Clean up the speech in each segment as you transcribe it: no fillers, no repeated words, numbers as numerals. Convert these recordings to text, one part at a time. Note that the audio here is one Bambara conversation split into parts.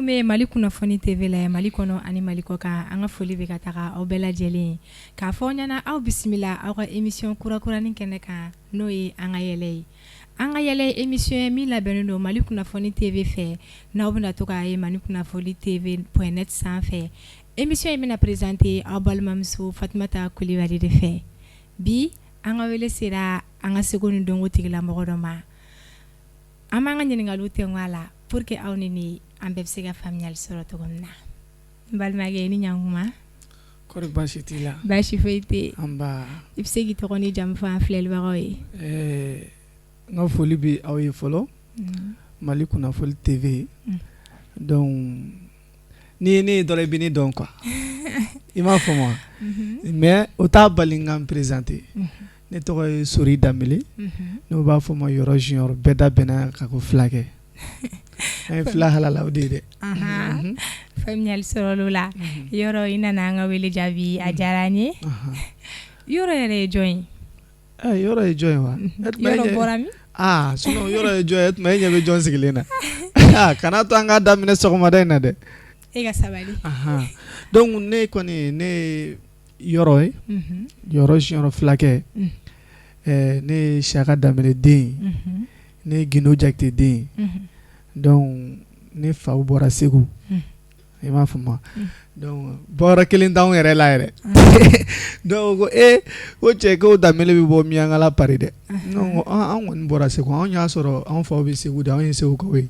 me Mali kunnafoni TV la Mali kono ani Mali ko kan an ka foli bɛ ka taga aw bɛɛ lajɛlen k'a fɔ ɲana aw bisimila aw ka émission kurakurani kɛnɛ kan n'o ye an ka yɛlɛ ye an ka yɛlɛ émission min labɛnnen don Mali kunnafoni TV fɛ n'aw bɛna to k'a ye Mali kunnafoni TV.net sanfɛ émission in bɛna présenter aw balimamuso Fatumata Kulibali de fɛ bi an ka wele sera an ka seko ni dɔnko tigilamɔgɔ dɔ ma an b'an ka ɲininkaliw tɛngu a la pour que aw ni an bɛɛ bɛ se ka faamuyali sɔrɔ cogo min na n balimakɛ ni ɲankuma kɔri baasi t'i la baasi foyi tɛ anba i bɛ se k'i tɔgɔ ni jamu fɔ an filɛlibagaw ye n ka foli bɛ aw ye fɔlɔ Mali kunnafoni TV donc ni ye ne ye dɔrɔn i bɛ ne dɔn quoi i m'a fɔ ma mais o t'a bali n ka n présenter ne tɔgɔ ye Sori Danbele n'o b'a fɔ ma yɔrɔ junior bɛɛ da bɛnna ka ko fulakɛ an ye fila halala o de ye dɛ faamuyali sɔrɔla la yɔrɔ i nana an ka wele jaabi a diyara an ye yɔrɔ yɛrɛ ye jɔn ye yɔrɔ ye jɔn ye wa yɔrɔ bɔra min sinon yɔrɔ ye jɔn ye tuma e ɲɛ bɛ jɔn sigilen na kana to an ka daminɛ sɔgɔmada in na dɛ e ka sabali donc ne kɔni ne ye yɔrɔ ye yɔrɔ junior fulakɛ ne ye Siyaka Danbele den ne ye Gindo Jakite den donc ne faw bɔra Segu i m'a fɔ ma donc bɔra kelen t'anw yɛrɛ la yɛrɛ donc ko cɛ ko Danbele bɛ bɔ Miyankala Pari dɛ non an kɔni bɔra Segu anw y'a sɔrɔ anw faw bɛ Segu de anw ye Segukaw ye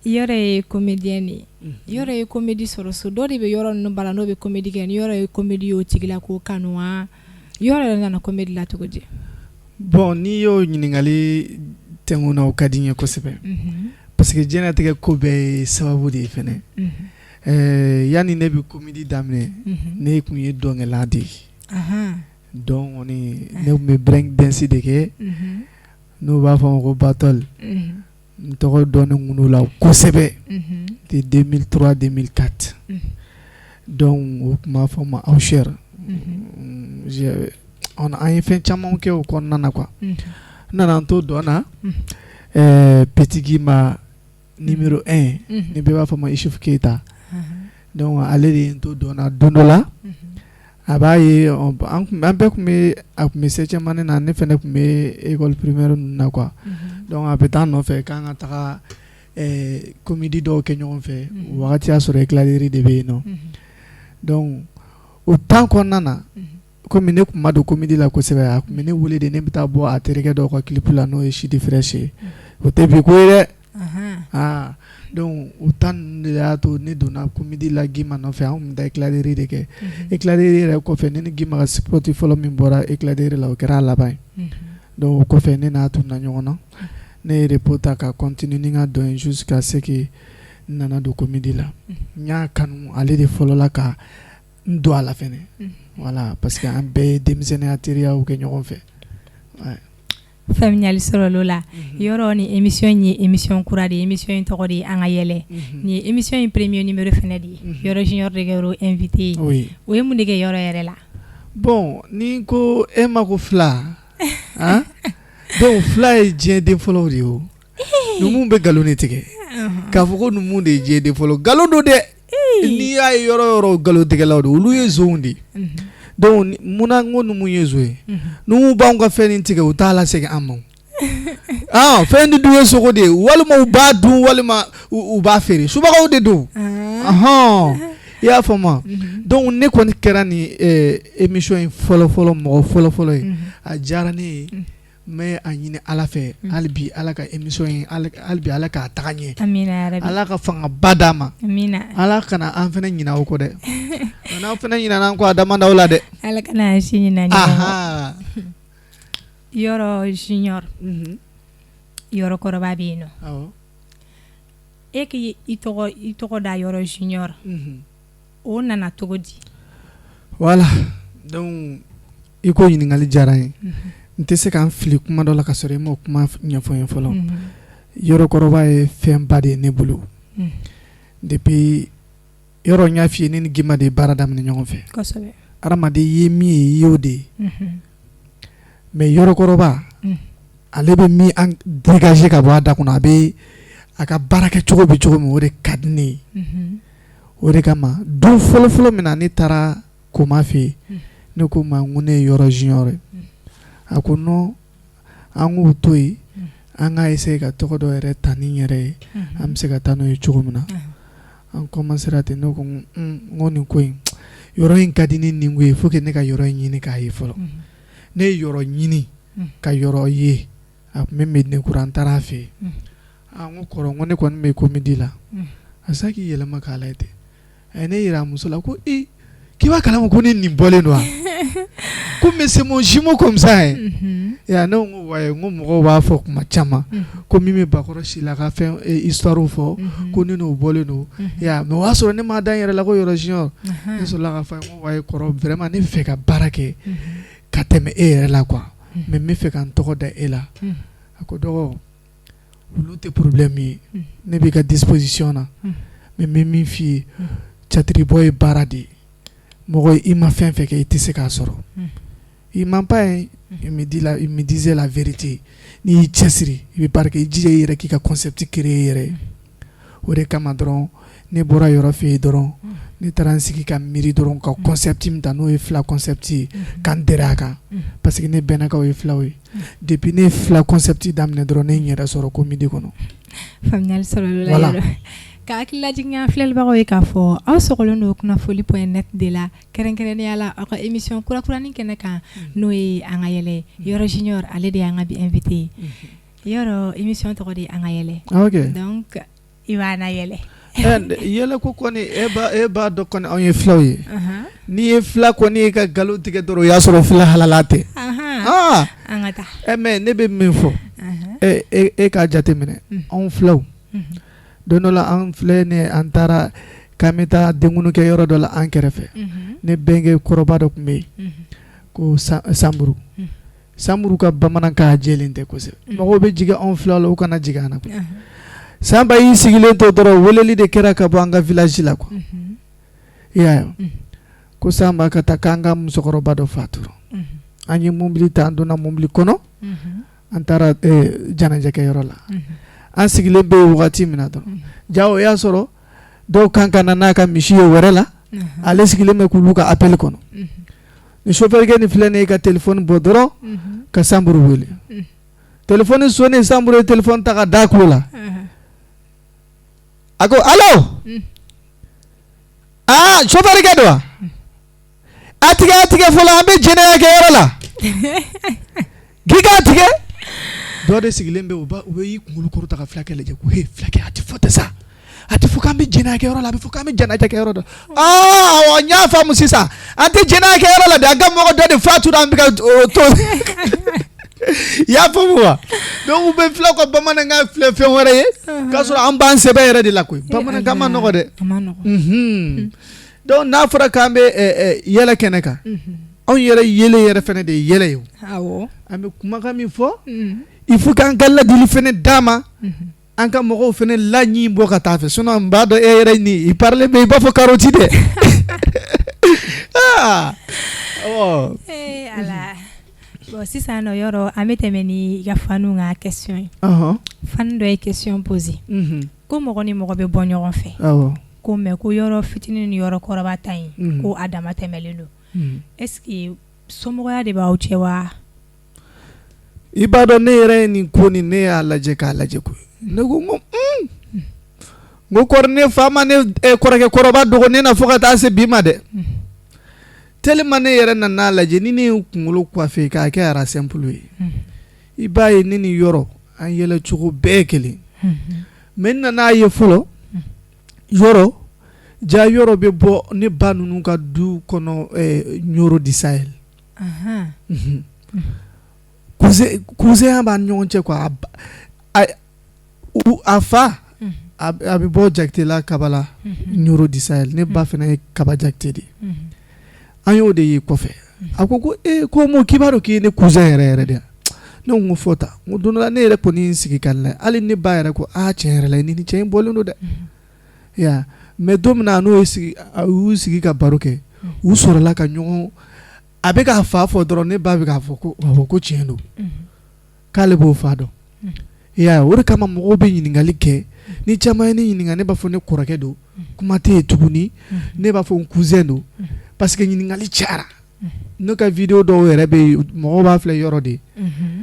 yɔrɔ ye comédien de ye yɔrɔ ye comédie sɔrɔ so dɔ de bɛ yɔrɔ ninnu bala n'o bɛ comédie kɛ ni yɔrɔ ye comédie y'o tigila ko kanu wa yɔrɔ yɛrɛ nana comédie la cogo di bon n'i y'o ɲininkali tɛngu na o ka di n ye kosɛbɛ parce que diɲɛlatigɛ ko bɛɛ ye sababu de ye fɛnɛ yanni ne bɛ comédie daminɛ ne tun ye dɔnkɛla de ye donc ne tun bɛ break dance de kɛ n'o b'a fɔ ma ko battle n tɔgɔ dɔnnen ŋunu la kosɛbɛ de 2003-2004 donc o tun b'a fɔ ma Ausher an ye fɛn camanw kɛ o kɔnɔna na quoi n nana n to dɔn na Petit Guima numéro 1 ni bɛɛ b'a fɔ ma Isuf Keita donc ale de ye n to dɔn na don dɔ la a b'a ye an bɛɛ tun bɛ a tun bɛ 7e année na ne fɛnɛ tun bɛ école primaire ninnu na quoi donc a bɛ taa nɔfɛ k'an ka taga comédie dɔw kɛ ɲɔgɔn fɛ o wagati y'a sɔrɔ éclaireur de bɛ yen nɔ donc o temps kɔnɔna na komi ne tun ma don comédie la kosɛbɛ a tun bɛ ne wele de ne bɛ taa bɔ a terikɛ dɔw ka clip la n'o ye Sidi Fresh ye o tɛ bi ko ye dɛ donc o temps ninnu de y'a to ne donna comédie la Gima nɔfɛ an tun bɛ taa éclaireur de kɛ éclaireur yɛrɛ kɔfɛ ne ni Gima ka spot fɔlɔ min bɔra éclaireur la o kɛra a laban ye donc o kɔfɛ ne n'a tunna ɲɔgɔn na ne ye repos ta ka continuer ni n ka dɔn ye jusqu'à ce que n nana don comédie la n y'a kanu ale de fɔlɔ la ka n don a la fɛnɛ voilà parce que an bɛɛ ye denmisɛnninya teriyaw kɛ ɲɔgɔn fɛ faamuyali sɔrɔla la yɔrɔ ni émission in ye émission kura de ye émission in tɔgɔ de ye an ka yɛlɛ ni ye émission in premier numéro fɛnɛ de ye yɔrɔ junior de kɛra invité ye o ye mun de kɛ yɔrɔ yɛrɛ la bon ni ko e ma ko fila donc fila ye diɲɛ den fɔlɔw de ye o numu bɛ nkalon de tigɛ k'a fɔ ko numu de ye diɲɛ den fɔlɔ nkalon don dɛ n'i y'a ye yɔrɔ yɔrɔ nkalon tigɛlaw de olu ye zonw de ye donc munna n ko numu ye zo ye numu b'anw ka fɛn nin tigɛ u t'a lasegin an ma fɛn di dun ye sogo de ye walima u b'a dun walima u b'a feere subagaw de don i y'a faamu donc ne kɔni kɛra ni émission in fɔlɔ-fɔlɔ mɔgɔ fɔlɔ-fɔlɔ ye a diyara ne ye n bɛ a ɲini Ala fɛ hali bi Ala ka émission in hali bi Ala k'a taga ɲɛ Ala ka fangaba d'a ma Ala kana an fɛnɛ ɲinɛ o kɔ dɛ n'an fɛnɛ ɲinɛna an kɔ a dama d'aw la dɛ Ala kana an si ɲinɛ ɲɔgɔn yɔrɔ junior yɔrɔ kɔrɔba bɛ yen nɔ e k'i tɔgɔ da yɔrɔ junior o nana cogo di voilà donc i ko ɲininkali diyara n ye n tɛ se k'an fili kuma dɔ la ka sɔrɔ i m'o kuma ɲɛfɔ n ye fɔlɔ yɔrɔ kɔrɔba ye fɛnba de ye ne bolo depuis yɔrɔ n y'a f'i ye ne ni Gima de ye baara daminɛ ɲɔgɔn fɛ adamaden ye min ye i y'o de ye mais yɔrɔ kɔrɔba ale bɛ min dégager ka bɔ a da kɔnɔ a bɛ a ka baara kɛ cogo bɛ cogo min o de ka di ne ye o de kama don fɔlɔfɔlɔ min na ne taara Koma fɛ yen ne ko ma n ko ne ye yɔrɔ junior ye a ko non an k'o to yen an ka essayer ka tɔgɔ dɔ yɛrɛ ta ni n yɛrɛ ye an bɛ se ka taa n'o ye cogo min na an commencera ten ne ko n ko nin ko in yɔrɔ in ka di ni nin ko ye faut que ne ka yɔrɔ in ɲini k'a ye fɔlɔ ne ye yɔrɔ ɲini ka yɔrɔ ye a tun bɛ Medinekura n taara a fɛ yen n ko kɔrɔ n ko ne kɔni bɛ comédie la a sa k'i yɛlɛma k'a lajɛ ten a ye ne yira a muso la ko k'i b'a kalama ko ne nin bɔlen don wa ko mais c'est mon jumeau comme ça ya ne ko waye n ko mɔgɔw b'a fɔ kuma caman ko min bɛ bakɔrɔ si la ka fɛn histoire fɔ ko ne n'o bɔlen don ya mais o y'a sɔrɔ ne m'a da n yɛrɛ la ko yɔrɔ junior ne sɔrɔla k'a fɔ n ko waye kɔrɔ vraiment ne bɛ fɛ ka baara kɛ ka tɛmɛ e yɛrɛ la quoi mais n bɛ fɛ ka n tɔgɔ da e la a ko dɔgɔ olu tɛ problème ye ne b'i ka disposition na mais n bɛ min f'i ye catiribɔ ye baara de ye mɔgɔ i ma fɛn fɛn kɛ i tɛ se k'a sɔrɔ i man pas il me disait la vérité n'i y'i cɛsiri i bɛ baara kɛ i jija i yɛrɛ k'i ka concept créer yɛrɛ ye o de kama dɔrɔn ne bɔra yɔrɔ fɛ yen dɔrɔn ne taara n sigi ka miiri dɔrɔn ka concept min ta n'o ye fila concept ye ka n dɛrɛ a kan parce que ne bɛnna k'aw ye filaw ye depuis ne ye fila concept daminɛ dɔrɔn ne ye n yɛrɛ sɔrɔ comédie kɔnɔ faamuyali sɔrɔla la yɔrɔ ka hakili lajigin filɛlibagaw ye k'a fɔ aw sɔgɔlen don kunnafoli.net de la kɛrɛnkɛrɛnnenya la aw ka émission kurakuranin kɛnɛ kan n'o ye an ka yɛlɛ yɔrɔ junior ale de y'an ka bi invité yɔrɔ émission tɔgɔ de ye an ka yɛlɛ donc i b'a na yɛlɛ yɛlɛ ko kɔni e b'a dɔn kɔni anw ye filaw ye n'i ye fila kɔni ye ka nkalon tigɛ dɔrɔn o y'a sɔrɔ fila halala tɛ an ka taa mais ne bɛ min fɔ e k'a jateminɛ anw filaw don dɔ la an filɛ ne an taara k'an bɛ taa denkunu kɛ yɔrɔ dɔ la an kɛrɛfɛ ne bɛnkɛ kɔrɔba dɔ tun bɛ yen ko sanburu ka bamanankan jɛlen tɛ kosɛbɛ mɔgɔw bɛ jigin anw filaw la u kana jigin an na sanba y'i sigilen to dɔrɔn weleli de kɛra ka bɔ an ka village la quoi i y'a ye ko sanba ka taa k'an ka musokɔrɔba dɔ fatura an ye mobili ta an donna mobili kɔnɔ an taara janajɛkɛ yɔrɔ la an sigilen bɛ yen wagati min na dɔrɔn ja o y'a sɔrɔ dɔw kan ka na n'a ka misi ye wɛrɛ la ale sigilen bɛ k'olu ka appel kɔnɔ ni chauffeur ni filɛ nin ye ka téléphone bɔ dɔrɔn ka sanburu wele téléphone sonné sanburu ye téléphone ta ka da kulo la a ko allo chauffeur don wa a tigɛ fɔlɔ an bɛ jɛnɛya kɛ yɔrɔ la k'i k'a tigɛ dɔ de sigilen bɛ u bɛ y'i kunkolo kɔrɔ ta ka fulakɛ lajɛ ko he fulakɛ a tɛ fɔ tɛ sa a tɛ fɔ k'an bɛ jɛnɛya kɛ yɔrɔ la a bɛ fɔ k'an bɛ jɛnɛya kɛ yɔrɔ dɔ awɔ n y'a faamu sisan an tɛ jɛnɛya kɛ yɔrɔ la de an ka mɔgɔ dɔ de fatura an bɛ ka to i y'a faamu wa donc u bɛ filaw ka bamanankan filɛ fɛn wɛrɛ ye k'a sɔrɔ an b'an sɛbɛn yɛrɛ de la koyi bamanankan ma nɔgɔ dɛ donc n'a fɔra k'an bɛ yɛlɛ kɛnɛ kan anw yɛrɛ yɛlɛ yɛrɛ fɛnɛ de ye yɛlɛ ye o an bɛ kumakan min fɔ il faut k'an ka ladili fɛnɛ d'a ma an ka mɔgɔw fɛnɛ laɲi bɔ ka taa fɛ sinon n b'a dɔn e yɛrɛ ni i parle mais i b'a fɔ carotte dɛ ala bon sisan nɔ yɔrɔ an bɛ tɛmɛ ni i ka faniw ka question ye fani dɔ ye question posé ko mɔgɔ ni mɔgɔ bɛ bɔ ɲɔgɔn fɛ ko mais ko yɔrɔ fitinin ni yɔrɔ kɔrɔba ta in ko a dama tɛmɛlen don est-ce que somɔgɔya de b'aw cɛ wa i b'a dɔn ne yɛrɛ ye nin ko nin ne y'a lajɛ k'a lajɛ koyi ne ko n ko kɔri ne fa ma ne kɔrɔkɛ kɔrɔba dɔgɔnin na fo ka taa se bi ma dɛ tellement ne yɛrɛ nan'a lajɛ ni ne ye kunkolo coiffé k'a kɛ ara simple ye i b'a ye ne ni yɔrɔ an yɛlɛ cogo bɛɛ kelen mais n nan'a ye fɔlɔ yɔrɔ ja yɔrɔ bɛ bɔ ne ba ninnu ka du kɔnɔ Ɲoro di Sahel cousin b'a ni ɲɔgɔn cɛ quoi a fa a bɛ bɔ Jakitela Kabala Ɲoro di Sahel ne ba fana ye Kaba Jakite de ye an y'o de ye kɔfɛ a ko ko mo k'i b'a dɔn k'i ye ne cousin yɛrɛ yɛrɛ de ne ko fɔ ta n ko don dɔ la ne yɛrɛ kɔni n sigi ka lajɛ hali ne ba yɛrɛ ko tiɲɛ yɛrɛ la ni cɛ in bɔlen don dɛ ya mais don min na n'o y'u sigi ka baro kɛ u sɔrɔla ka ɲɔgɔn a bɛ k'a fa fɔ dɔrɔn ne ba bɛ k'a fɔ ko tiɲɛ don k'ale b'o fa dɔn ya o de kama mɔgɔw bɛ ɲininkali kɛ ni caman ye ne ɲininka ne b'a fɔ ne kɔrɔkɛ don kuma tɛ yen tuguni ne b'a fɔ n cousin don parce que ɲininkali cayara ne ka vidéo dɔw yɛrɛ bɛ yen mɔgɔw b'a filɛ yɔrɔ de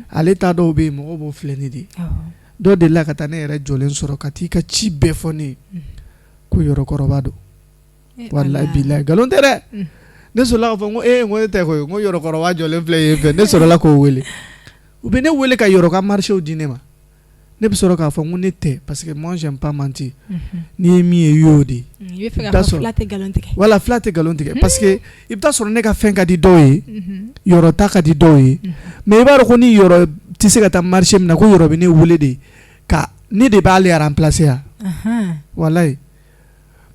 ale ta dɔw bɛ yen mɔgɔw b'o filɛ ne de dɔ delila ka taa ne yɛrɛ jɔlen sɔrɔ ka t'i ka ci bɛɛ fɔ ne ye ko yɔrɔkɔrɔba don wallahi billahi nkalon tɛ dɛ ne sɔrɔla k'a fɔ ko ko ne tɛ koyi ko yɔrɔkɔrɔba jɔlen filɛ yen fɛ ne sɔrɔla k'o wele u bɛ ne wele ka yɔrɔ ka marché di ne ma ne bɛ sɔrɔ k'a fɔ ko ne tɛ parce que moi j'aime pas mentir n'i ye min ye i y'o de ye i bɛ fɛ k'a fɔ fila tɛ nkalon tigɛ voilà fila tɛ nkalon tigɛ parce que i bɛ taa sɔrɔ ne ka fɛn ka di dɔw ye yɔrɔ ta ka di dɔw ye mais i b'a dɔn ko ni yɔrɔ tɛ se ka taa marché min na ko yɔrɔ bɛ ne wele de ka ne de b'ale remplacer yan wallahi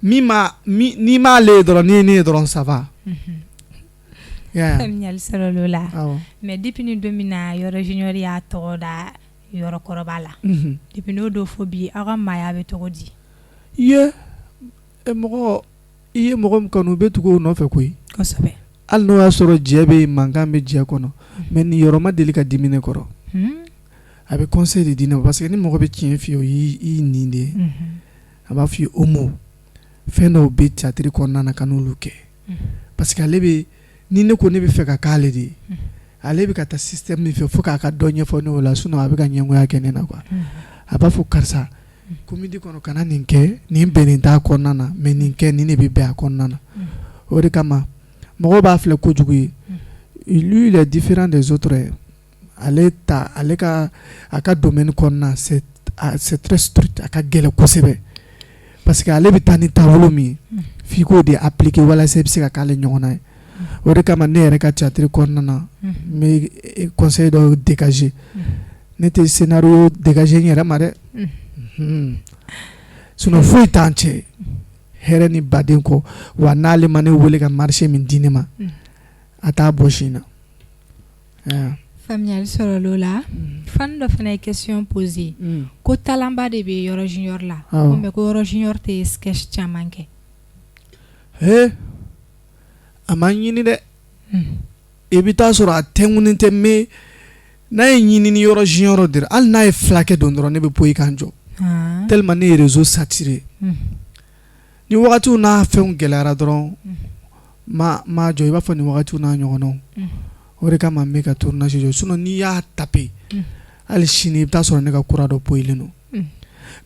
n'i m'ale ye dɔrɔn n'i ye ne ye dɔrɔn ça va faamuyali sɔrɔ l'o la mais depuis ni don min na yɔrɔ junior y'a tɔgɔ da yɔrɔkɔrɔba la depuis n'o don fo bi aw ka maaya bɛ cogo di mɔgɔ i ye mɔgɔ min kanu u bɛ tugu o nɔfɛ koyi kosɛbɛ hali n'o y'a sɔrɔ jɛ bɛ yen mankan bɛ jɛ kɔnɔ mais nin yɔrɔ ma deli ka dimi ne kɔrɔ a bɛ conseil de di ne ma parce que ni mɔgɔ bɛ tiɲɛ f'i ye o y'i nin de ye a b'a f'i ye homo fɛn dɔw bɛ théâtre kɔnɔna na ka n'olu kɛ parce que ale bɛ ni ne ko ne bɛ fɛ ka k'ale de ye ale bɛ ka taa système min fɛ fo k'a ka dɔ ɲɛfɔ ne o la sinon a bɛ ka ɲɛngoya kɛ ne na quoi a b'a fɔ karisa comédie kɔnɔ kana nin kɛ nin bɛnnen t'a kɔnɔna na mais nin kɛ nin de bɛ bɛn a kɔnɔna na o de kama mɔgɔw b'a filɛ kojugu ye lui il est différent des autres ale ka a ka domaine kɔnɔna c'est très strict a ka gɛlɛn kosɛbɛ parce que ale bɛ taa ni taabolo min ye f'i k'o de appliquer walasa i bɛ se ka k'ale ɲɔgɔnna ye o de kama ne yɛrɛ ka théâtre kɔnɔna na n bɛ conseil dɔw dégager ne tɛ scénario dégager n yɛrɛ ma dɛ sinon foyi t'an cɛ hɛrɛ ni baden kɔ wa n'ale ma ne wele ka marché min di ne ma a t'a bɔ sin na faamuyali sɔrɔ l'o la fan dɔ fana ye question posé ko talanba de bɛ yɔrɔ junior la mais ko yɔrɔ junior tɛ sketch caman kɛ a ma ɲini dɛ i bɛ taa sɔrɔ a tɛŋunen tɛ mais n'a ye ɲinini yɔrɔ junior dira hali n'a ye filakɛ don dɔrɔn ne bɛ bɔ i kan jɔ tellement ne ye réseau saturé ni wagatiw n'a fɛnw gɛlɛyara dɔrɔn ma jɔ i b'a fɔ ni wagatiw n'a ɲɔgɔnnaw o de kama n bɛ ka tournage jɔ sinon n'i y'a taper hali sini i bɛ taa sɔrɔ ne ka kura dɔ bɔyilen don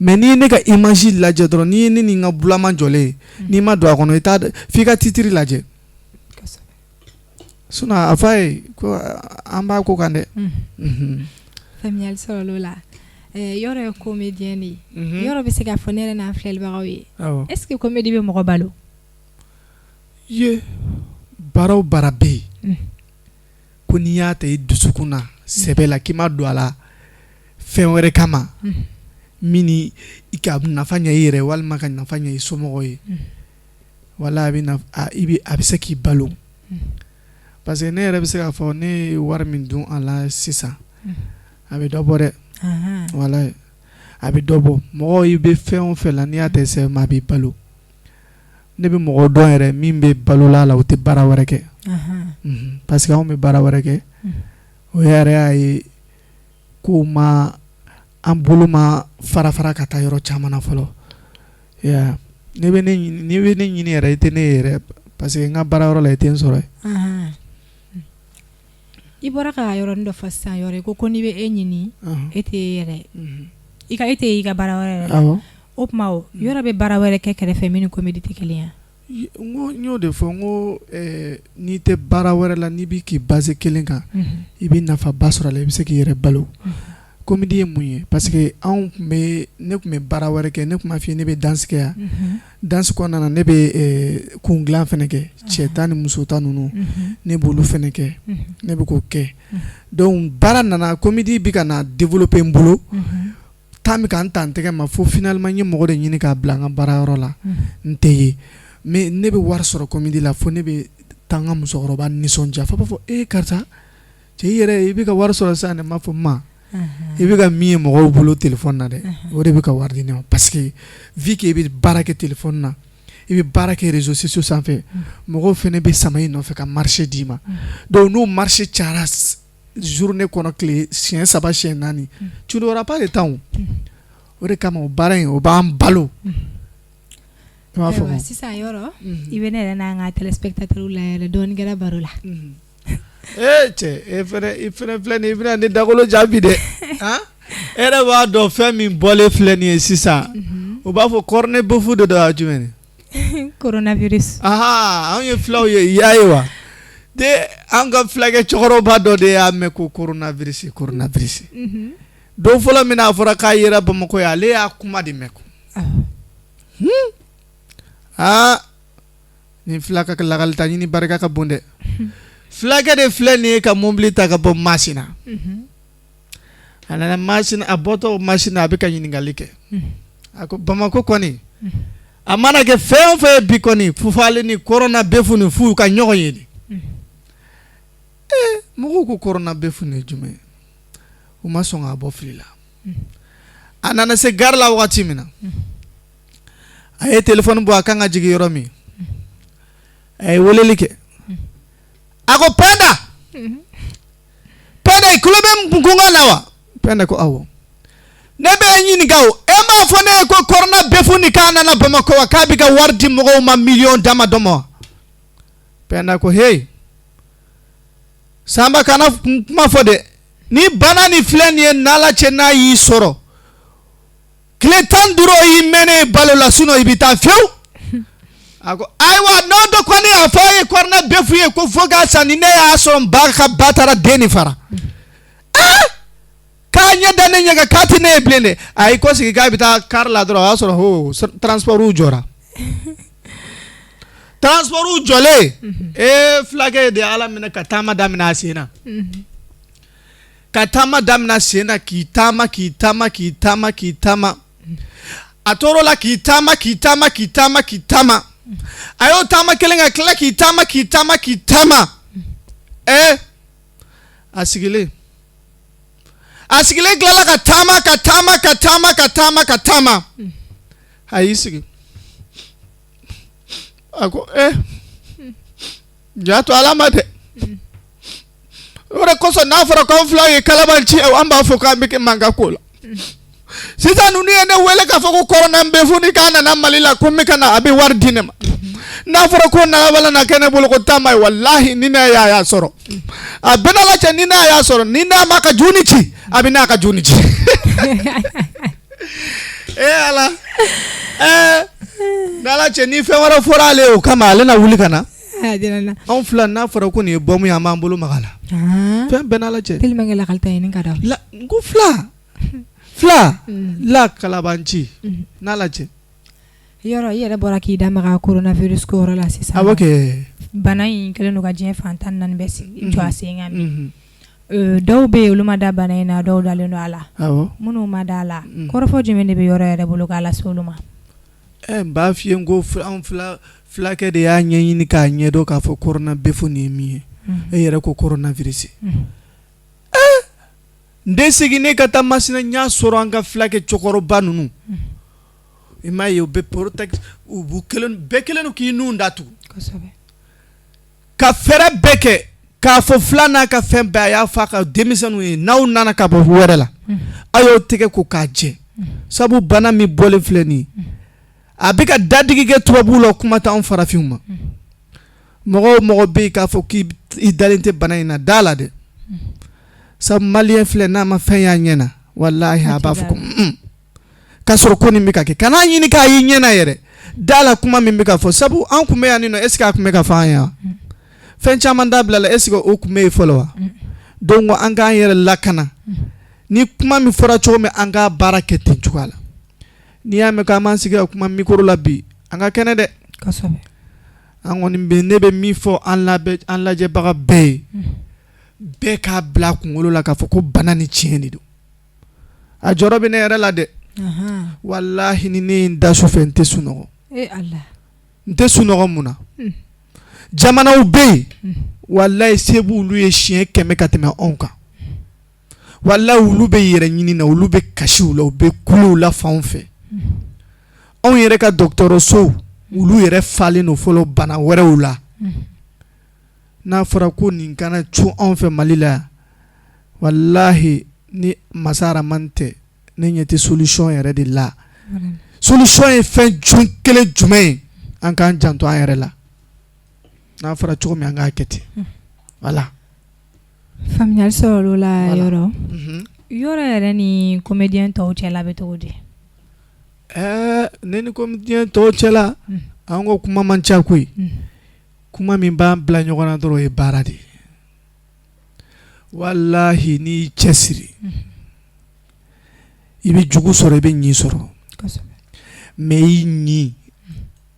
mais n'i ye ne ka image lajɛ dɔrɔn n'i ye ne ni n ka bulama jɔlen ye n'i ma don a kɔnɔ i t'a f'i ka titre lajɛ sinon a fɔ a ye ko an b'a ko kan dɛ faamuyali sɔrɔ l'o la yɔrɔ ye comédien de ye yɔrɔ bɛ se k'a fɔ ne yɛrɛ n'a filɛlibagaw ye est ce que comédie bɛ mɔgɔ balo baara o baara bɛ yen ko n'i y'a ta i dusukun na sɛbɛ la k'i ma don a la fɛn wɛrɛ kama min ni i ka nafa ɲɛ i yɛrɛ walima ka nafa ɲɛ i somɔgɔw ye wala a bɛ se k'i balo parce que ne yɛrɛ bɛ se k'a fɔ ne ye wari min dun a la sisan a bɛ dɔ bɔ dɛ wala a bɛ dɔ bɔ mɔgɔw i bɛ fɛn o fɛn la n'i y'a ta sɛbɛ ma a b'i balo ne bɛ mɔgɔ dɔn yɛrɛ min bɛ balola la o tɛ baara wɛrɛ kɛ parce que anw bɛ baara wɛrɛ kɛ o yɛrɛ y'a ye ko an bolo ma fara ka taa yɔrɔ caman na fɔlɔ ne bɛ ne ɲini yɛrɛ i tɛ ne yɛrɛ parce que n ka baara yɔrɔ la i tɛ n sɔrɔ i bɔra ka yɔrɔnin dɔ fɔ sisan yɔrɔ ko n'i bɛ e ɲini e tɛ yɛrɛ e tɛ i ka baara wɛrɛ la o tuma yɔrɔ bɛ baara wɛrɛ kɛ kɛrɛfɛ min ni comédie tɛ kelen ye n y'o de fɔ n ko n'i tɛ baara wɛrɛ la n'i b'i k'i base kelen kan i bɛ nafaba sɔrɔ a la i bɛ se k'i yɛrɛ balo comédie ye mun ye parce que ne tun bɛ baara wɛrɛ kɛ ne tun b'a f'i ye ne bɛ danse kɛ yan danse kɔnɔna na ne bɛ kun dilan fana kɛ cɛ ta ni muso ta ninnu ne b'olu fana kɛ ne bɛ k'o kɛ donc baara nana comédie bɛ ka na développer n bolo temps bɛ ka n ta n tɛgɛ ma fo finalement n ye mɔgɔ de ɲini k'a bila n ka baarayɔrɔ la n tɛ ye mais ne bɛ wari sɔrɔ comédie la fo ne bɛ taa n ka musokɔrɔba nisɔndiya fo b'a fɔ karisa cɛ i yɛrɛ i bɛ ka wari sɔrɔ sisan ne m'a fɔ ma i bɛ ka min ye mɔgɔw bolo téléphone na dɛ o de bɛ ka wari di ne ma parce que vu que i bɛ baara kɛ téléphone na i bɛ baara kɛ réseaux sociaux sanfɛ mɔgɔw fana bɛ sama i nɔfɛ ka marché d'i ma donc n'o marché cayara journée kɔnɔ tile siɲɛ 3 siɲɛ 4 tu n'auras pas le temps o de kama o baara in o b'an balo i b'a fɔ sisan yɔrɔ i bɛ ne yɛrɛ n'an ka téléspectateurs la yɛrɛ dɔɔni kɛra baro la cɛ i fɛnɛ filɛ nin ye i bɛna ne dagolo jaabi dɛ e yɛrɛ b'a dɔn fɛn min bɔlen filɛ nin ye sisan o b'a fɔ cornet bofu de don a jumɛn coronavirus anw ye filaw ye i y'a ye wa de an ka filakɛ cɛkɔrɔba dɔ de y'a mɛn ko coronavirus don fɔlɔ min a fɔra k'a yera Bamakɔ ye ale y'a kuma de mɛn ko nin filakɛ ka lakalita ɲini barika ka bon dɛ filakɛ de filɛ nin ye ka mobili ta ka bɔ Masina a nana Masina a bɔtɔ Masina a bɛ ka ɲininkali kɛ a ko Bamakɔ kɔni a mana kɛ fɛn o fɛn ye bi kɔni fufale ni corona befu ni fu ka ɲɔgɔn ye de mɔgɔw ko corona befu ni jumɛn u ma sɔn k'a bɔ fili la a nana se gare la wagati min na a ye téléphone bɔ a kan ka jigin yɔrɔ min a ye weleli kɛ a ko Penda i tulo bɛ kunkan na wa Penda ko awɔ ne bɛ ɲininka o e m'a fɔ ne ye ko corona befu ni k'a nana Bamakɔ wa k'a bɛ ka wari di mɔgɔw ma miliyɔn dama dɔ ma Penda ko hey Samba kana kuma fɔ dɛ ni bana ni filɛ nin ye n'Ala cɛ n'a y'i sɔrɔ tile 15 y'i mɛnɛ balo la sinon i bɛ taa fiyewu a ko ayiwa n'o dɔ kɔni a fɔ a ye corona befu ye ko fo k'a san ni ne y'a sɔrɔ n ba ka ba taara den nin fara k'a ɲɛ da ne ɲɛ kan k'a tɛ ne ye bilen dɛ a y'i kɔ sigi k'a bɛ taa car la dɔrɔn o y'a sɔrɔ transport jɔra transport jɔlen fulakɛ de Ala minɛ ka taama daminɛ a sen na ka taama daminɛ a sen na k'i taama a tor'o la k'i taama a y'o taama kelen ka tila k'i taama a sigilen tilala ka taama a y'i sigi a ko ja to Ala ma dɛ o de kosɔn n'a fɔra ko an filaw ye kalaban ci an b'a fɔ k'an bɛ kɛ mankan ko la sisan ninnu ye ne wele k'a fɔ ko corona befu ni k'a nana Mali la ko n bɛ ka na a bɛ wari di ne ma n'a fɔra ko nagabala na kɛ ne bolo ko taama ye walahi ni ne y'a sɔrɔ a bɛɛ n'Ala cɛ ni ne y'a sɔrɔ ni n'a ma ka juni ci a bɛ n'a ka juni ci Ala n'Ala cɛ ni fɛn wɛrɛ fɔra ale o kama ale na wuli ka na anw fila n'a fɔra ko nin ye bɔmu ye an b'an bolo maga la fɛn bɛɛ n'Ala cɛ tellement que lakalita ɲini ka d'aw n ko fila la kalabanci n'Ala cɛ yɔrɔ i yɛrɛ bɔra k'i da maga coronavirus ko yɔrɔ la sisan awɔ kɛ bana in kɛlen don ka diɲɛ fantan naani bɛɛ sigi jɔ a sen kan bi dɔw bɛ yen olu ma da bana in na dɔw dalen don a la minnu ma da a la kɔrɔfɔ jumɛn de bɛ yɔrɔ yɛrɛ bolo k'a lase olu ma n b'a f'i ye n ko anw filakɛ de y'a ɲɛɲini k'a ɲɛdɔn k'a fɔ corona befu nin ye min ye e yɛrɛ ko coronavirus n den seginnen ka taa Masina n y'a sɔrɔ an ka filakɛ cɛkɔrɔba ninnu i m'a ye u bɛ bɛɛ kelen don k'i nun datugu ka fɛɛrɛ bɛɛ kɛ k'a fɔ fila n'a ka fɛn bɛɛ a y'a fɔ a ka denmisɛnninw ye n'aw nana ka bɔ wɛrɛ la a y'o tɛgɛ ko k'a jɛ sabu bana min bɔlen filɛ nin ye a bɛ ka dadigi kɛ tubabuw la kuma t'anw farafinw ma mɔgɔ o mɔgɔ bɛ yen k'a fɔ k'i dalen tɛ bana in na da la dɛ sabu maliyɛn filɛ n'a ma fɛn y'a ɲɛ na walahi a b'a fɔ ko k'a sɔrɔ ko nin bɛ ka kɛ kan'a ɲini k'a y'i ɲɛ na yɛrɛ da la kuma min bɛ ka fɔ sabu an tun bɛ yan nin nɔ est ce que a tun bɛ ka fɔ an ye wa fɛn caman dabila la est ce que o tun bɛ yen fɔlɔ wa donc an k'an yɛrɛ lakana ni kuma min fɔra cogo min an k'a baara kɛ ten cogoya la n'i y'a mɛn k'an b'an sigi ka kuma micro la bi an ka kɛnɛ dɛ an kɔni bɛ ne bɛ min fɔ an lajɛbaga bɛɛ ye bɛɛ k'a bila a kunkolo la k'a fɔ ko bana ni tiɲɛ de don a jɔrɔ bɛ ne yɛrɛ la dɛ walahi ni ne ye n da sufɛ n tɛ sunɔgɔ n tɛ sunɔgɔ mun na jamanaw bɛ yen walahi se b'olu ye siɲɛ 100 ka tɛmɛ anw kan walahi olu bɛ yɛrɛ ɲini na olu bɛ kasiw la u bɛ kulew la fanw fɛ anw yɛrɛ ka dɔgɔtɔrɔsow olu yɛrɛ falen don fɔlɔ bana wɛrɛw la n'a fɔra ko nin kana cun anw fɛ Mali la walahi ni masa Arahamani tɛ ne ɲɛ tɛ solution yɛrɛ de la solution ye fɛn kelen jumɛn ye an k'an janto an yɛrɛ la n'a fɔra cogo min an k'a kɛ ten voilà faamuyali sɔrɔ o la yɔrɔ yɔrɔ yɛrɛ ni comédien tɔw cɛla bɛ cogo di ne ni comédien tɔw cɛla an ko kuma man ca koyi kuma min b'an bila ɲɔgɔn na dɔrɔn o ye baara de ye wallahi n'i y'i cɛsiri i bɛ jugu sɔrɔ i bɛ ɲi sɔrɔ mais i ɲi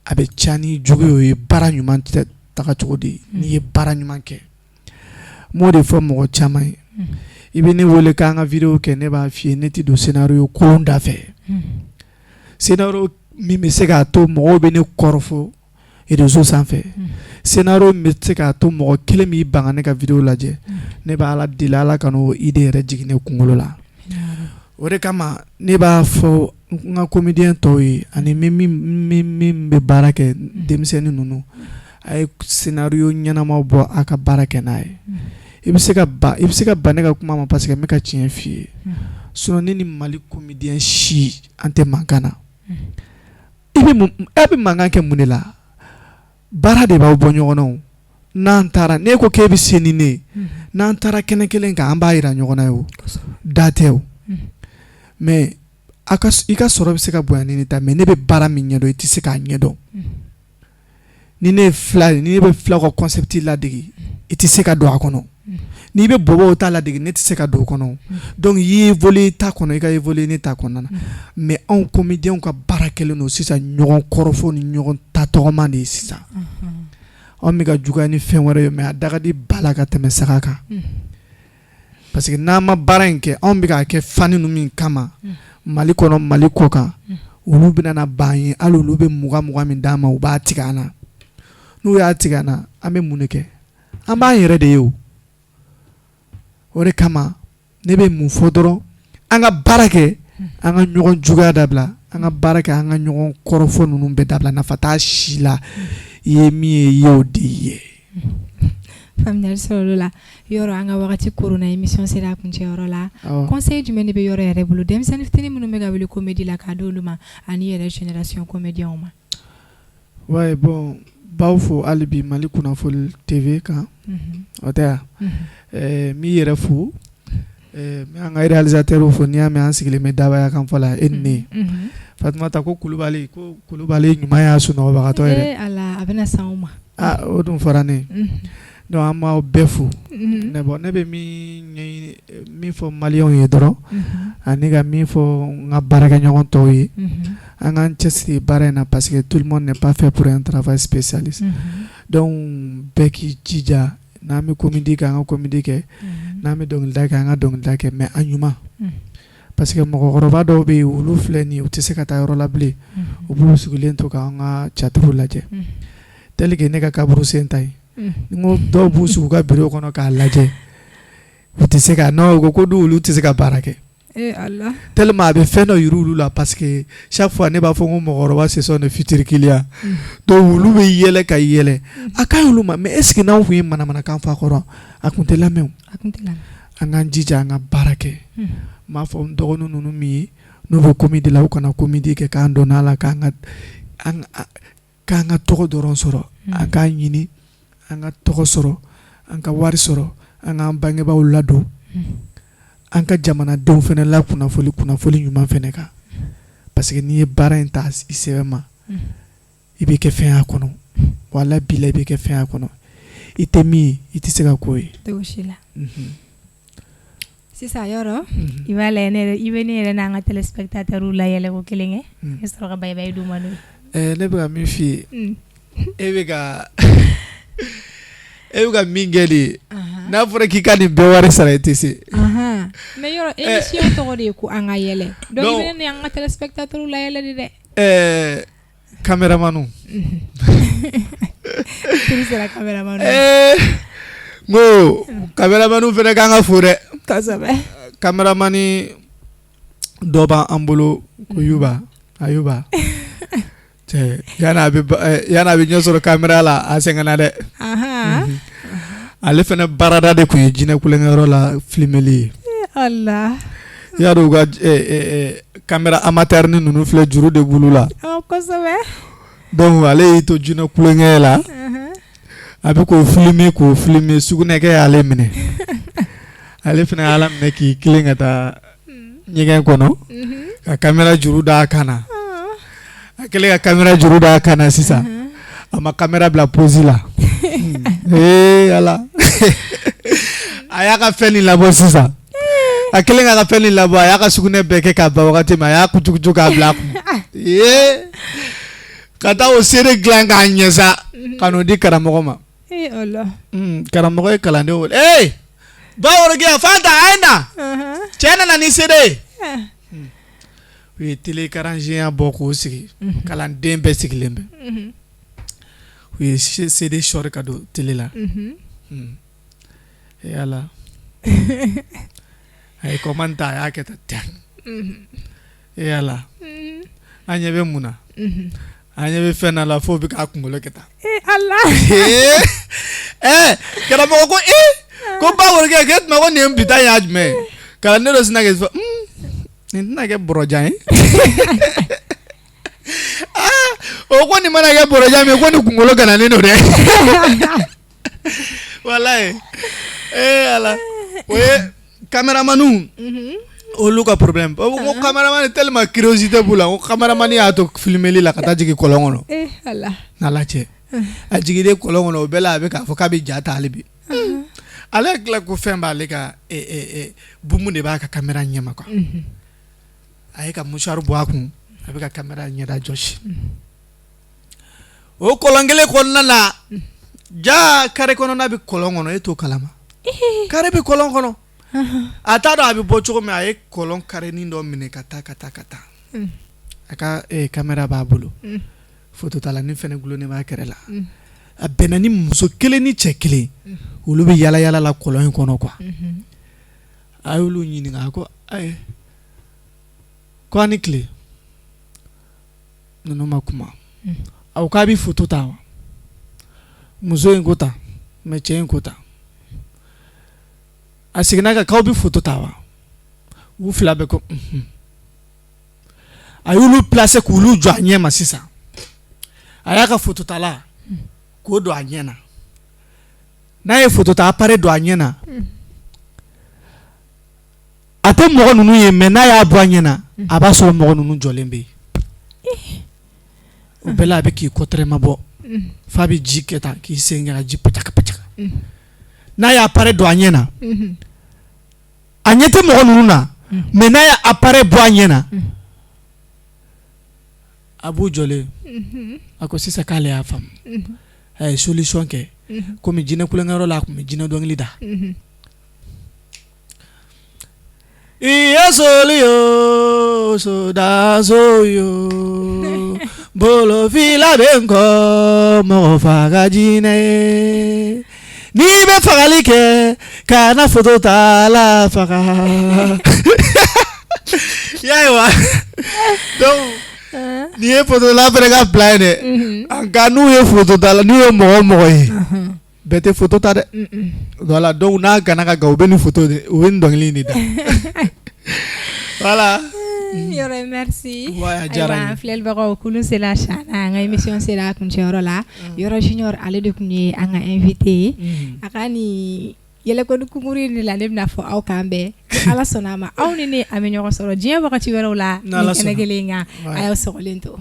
a bɛ ca ni jugu ye o ye baara ɲuman taga cogo de ye n'i ye baara ɲuman kɛ m'o de fɔ mɔgɔ caman ye i bɛ ne wele k'an ka vidéo kɛ ne b'a f'i ye ne tɛ don scénario kolon da fɛ scénario min bɛ se k'a to mɔgɔw bɛ ne kɔrɔfɔ réseau sanfɛ scénario min bɛ se k'a to mɔgɔ kelen b'i ban ka ne ka vidéo lajɛ ne bɛ Ala deli Ala ka n'o idée yɛrɛ jigin ne kunkolo la o de kama ne b'a fɔ n ka comédien tɔw ye ani min bɛ baara kɛ denmisɛnnin ninnu a ye scénario ɲɛnamaw bɔ a ka baara kɛ n'a ye i bɛ se ka ban ne ka kuma ma parce que n bɛ ka tiɲɛ f'i ye sinon ne ni Mali comédien si an tɛ mankan na a bɛ mankan kɛ mun de la baara de b'aw bɔ ɲɔgɔn na o n'an taara n'e ko k'e bɛ se ni ne ye n'an taara kɛnɛ kelen kan an b'a jira ɲɔgɔn na ye o da tɛ o mais i ka sɔrɔ bɛ se ka bonya ni ne ta mais ne bɛ baara min ɲɛdɔn i tɛ se k'a ɲɛdɔn ni ne bɛ fila ka concept ladege i tɛ se ka don a kɔnɔ n'i bɛ bɔbɔw ta ladege ne tɛ se ka don o kɔnɔ donc i ye évoluer ta kɔnɔ i ka évoluer ne ta kɔnɔna na mais anw comédiens ka baara kɛlen don sisan ɲɔgɔn kɔrɔfɔ ni ɲɔgɔn ta tɔgɔma de ye sisan anw bɛ ka juguya ni fɛn wɛrɛ ye mais a dagadi ba la ka tɛmɛ saga kan parce que n'an ma baara in kɛ anw bɛ k'a kɛ fani ninnu min kama Mali kɔnɔ Mali kɔ kan olu bɛna na ban ye hali olu bɛ 20 min d'an ma u b'a tigɛ an na n'u y'a tigɛ an na an bɛ mun de kɛ an b'an yɛrɛ de ye o de kama ne bɛ mun fɔ dɔrɔn an ka baara kɛ an ka ɲɔgɔn juguya dabila an ka baara kɛ an ka ɲɔgɔn kɔrɔfɔ ninnu bɛɛ dabila nafa t'a si la i ye min ye i y'o de ye faamuyali sɔrɔ o la yɔrɔ an ka wagati koronna émission sera a kuncɛyɔrɔ la conseil jumɛn de bɛ yɔrɔ yɛrɛ bolo denmisɛnnin fitinin minnu bɛ ka wuli comédie la k'a di olu ma ani yɛrɛ génération comédienw ma ouais bon b'aw fo hali bi Mali kunnafoni TV kan o tɛ yan min yɛrɛ fo an ka réalisateur fo n'i y'a mɛn an sigilen bɛ dabaya kan fɔ la e ni ne Fatumata ko Kulubali ɲuman y'a sunɔgɔbagatɔ yɛrɛ ala a bɛna san o ma o dun fɔra ne donc an b'aw bɛɛ fo ne bɛ min fɔ maliyɛnw ye dɔrɔn ani ka min fɔ n ka baarakɛɲɔgɔn tɔw ye an k'an cɛsiri baara in na parce que tout le monde n'est pas fait pour un travail spécialiste donc bɛɛ k'i jija n'an bɛ comédie kɛ an ka comédie kɛ n'an bɛ dɔnkilida kɛ an ka dɔnkilida kɛ mais a ɲuman parce que mɔgɔkɔrɔba dɔw bɛ yen olu filɛ nin ye u tɛ se ka taa yɔrɔ la bilen u b'u sigilen to k'an ka cateau lajɛ tel que ne ka kaburu sen ta ye n ko dɔw b'u sigi u ka bureau kɔnɔ k'a lajɛ u tɛ se ka non u ko olu tɛ se ka baara kɛ tellement a bɛ fɛn dɔ yiri olu la parce que chaque fois ne b'a fɔ ko mɔgɔkɔrɔba ce sont des futurs clients donc olu bɛ yɛlɛ ka yɛlɛ a ka ɲi olu ma mais est ce que n'anw tun ye manamanakan fɔ a kɔrɔ a tun tɛ lamɛn o an k'an jija an ka baara kɛ n b'a fɔ n dɔgɔnin ninnu min ye n'u bɛ comédie la u kana comédie kɛ k'an dɔn a la k'an ka tɔgɔ dɔrɔn sɔrɔ an k'an ɲini an ka tɔgɔ sɔrɔ an ka wari sɔrɔ an k'an bangebaaw ladon an ka jamanadenw fana la kunnafoni ɲuman fana kan parce que n'i ye baara in ta i sɛbɛn ma i bɛ kɛ fɛn y'a kɔnɔ wala bila i bɛ kɛ fɛn y'a kɔnɔ i tɛ min ye i tɛ se ka k'o ye sisan yɔrɔ i b'a lajɛ i bɛ ne yɛrɛ n'an ka téléspectateurs la yɛlɛ ko kelen kɛ i sɔrɔ ka bayibayi d'u ma n'o ye ne bɛ ka min f'i ye e bɛ ka min kɛ de ye n'a fɔra k'i ka nin bɛɛ wari sara i tɛ se mais yɔrɔ émission tɔgɔ de ye ko an ka yɛlɛ donc i bɛ ne an ka téléspectateurs la yɛlɛ de dɛ caméramanu turu sera caméramanu n ko caméramanu fana kan ka fo dɛ kosɛbɛ caméramani dɔ b'an bolo ko Ayuba yana a bɛ ɲɛ sɔrɔ caméra la a sɛgɛnna dɛ ale fana baarada de tun ye jinɛ kulonkɛyɔrɔ la filmeli ye y'a dɔn u ka caméra amateur ni ninnu filɛ juru de bulu la kosɛbɛ donc ale y'i to jinɛ kulonkɛ la a bɛ k'o filmer sugunɛkɛ y'ale minɛ ale fana y'ala minɛ k'i kilen ka taa ɲɛgɛn kɔnɔ ka caméra juru d'a kan na a kɛlen ka caméra juru d'a kan na sisan a ma caméra bila pose la ala a y'a ka fɛn nin labɔ sisan a kɛlen ka fɛn nin labɔ a y'a ka sugunɛ bɛɛ kɛ k'a ban wagati min a y'a kucukucu k'a bila a kun ka taa o seere dilan k'a ɲɛ sa ka n'o di karamɔgɔ ma karamɔgɔ ye kalandenw wele Baworogɛ Fanta a ye na cɛ nana ni seere ye u ye télécarangeya bɔ k'o sigi kalanden bɛɛ sigilen bɛ u ye CD sɔri ka don télé la ala a ye commande ta a y'a kɛ tan ala an ɲɛ bɛ mun na an ɲɛ bɛ fɛn na la fo bɛ k'a kunkolo kɛ tan ala karamɔgɔ ko ko Baworogɛ k'e tuma ko nin ye bi ta y'a jumɛn kalanden dɔ sina kɛ fɔ nin tɛna kɛ bɔrɔjan ye o ko nin mana kɛ bɔrɔjan min ko nin kunkolo gananen don dɛ walayi ala o ye caméraman olu ka problème ko caméraman tellement curiosité b'u la ko caméraman y'a to filmeli la ka taa jigin kɔlɔn kɔnɔ n'Ala cɛ a jiginnen kɔlɔn kɔnɔ o bɛɛ la a bɛ k'a fɔ k'a bɛ ja ta hali bi ale tila ko fɛn b'ale ka bumu de b'a ka caméra ɲɛma quoi a ye ka mouchoir bɔ a kun a bɛ ka caméra ɲɛda jɔsi o kɔlɔn kelen kɔnɔna na ja carré kɔnɔna bɛ kɔlɔn kɔnɔ e t'o kalama carré bɛ kɔlɔn kɔnɔ a t'a dɔn a bɛ bɔ cogo min a ye kɔlɔn carrénin dɔ minɛ ka taa a ka caméra b'a bolo photo tala ni fɛnɛ gulonnen b'a kɛrɛ la a bɛnna ni muso kelen ni cɛ kelen olu bɛ yala yala la kɔlɔn in kɔnɔ quoi a y'olu ɲininka ko ayi ko a ni tile ninnu ma kuma aw k'a bɛ photo ta wa muso in ko ta mais cɛ in ko ta a seginna kan k'aw bɛ photo ta wa u fila bɛɛ ko a y'olu placer k'olu jɔ a ɲɛ ma sisan a y'a ka photo tala k'o don a ɲɛ na n'a ye photo ta appareil don a ɲɛ na a tɛ mɔgɔ ninnu ye mais n'a y'a bɔ a ɲɛ na a b'a sɔrɔ mɔgɔ ninnu jɔlen bɛ yen o bɛɛ la a bɛ k'i kɔtɛrɛma bɔ f'a bɛ ji kɛ tan k'i sen kɛ ka ji pacaka pacaka n'a y'a appareil don a ɲɛ na a ɲɛ tɛ mɔgɔ ninnu na mais n'a y'a appareil bɔ a ɲɛ na a b'u jɔlen a ko sisan k'ale y'a faamu a ye solution kɛ komi jinɛ kulonkɛyɔrɔ la a tun bɛ jinɛ dɔnkili da iye soli yo sodaso yo bolofila bɛ n kɔ mɔgɔ faga jinɛ ye n'i bɛ fagali kɛ kana photo ta la faga yayiwa donc n'i ye photo la fɛnɛ ka bila yen dɛ nka n'u ye photo ta la n'u ye mɔgɔ ye bɛɛ tɛ photo ta dɛ voilà donc n'a gana ka gan u bɛ nin photo de u bɛ nin dɔnkili in de da voilà. Yɔrɔ merci. a diyara n ye. Ayiwa filɛlibagaw kulu sera sa an ka émission sera a kuncɛyɔrɔ la Yɔrɔ Junior ale de tun ye an ka invité ye a ka nin yɛlɛkɔni kunkuru in de la ne bɛna fɔ aw kan bɛɛ Ala sɔnna a ma aw ni ne a bɛ ɲɔgɔn sɔrɔ diɲɛ wagati wɛrɛw la ni kɛnɛ kelen kan a y'aw sɔgɔlen to.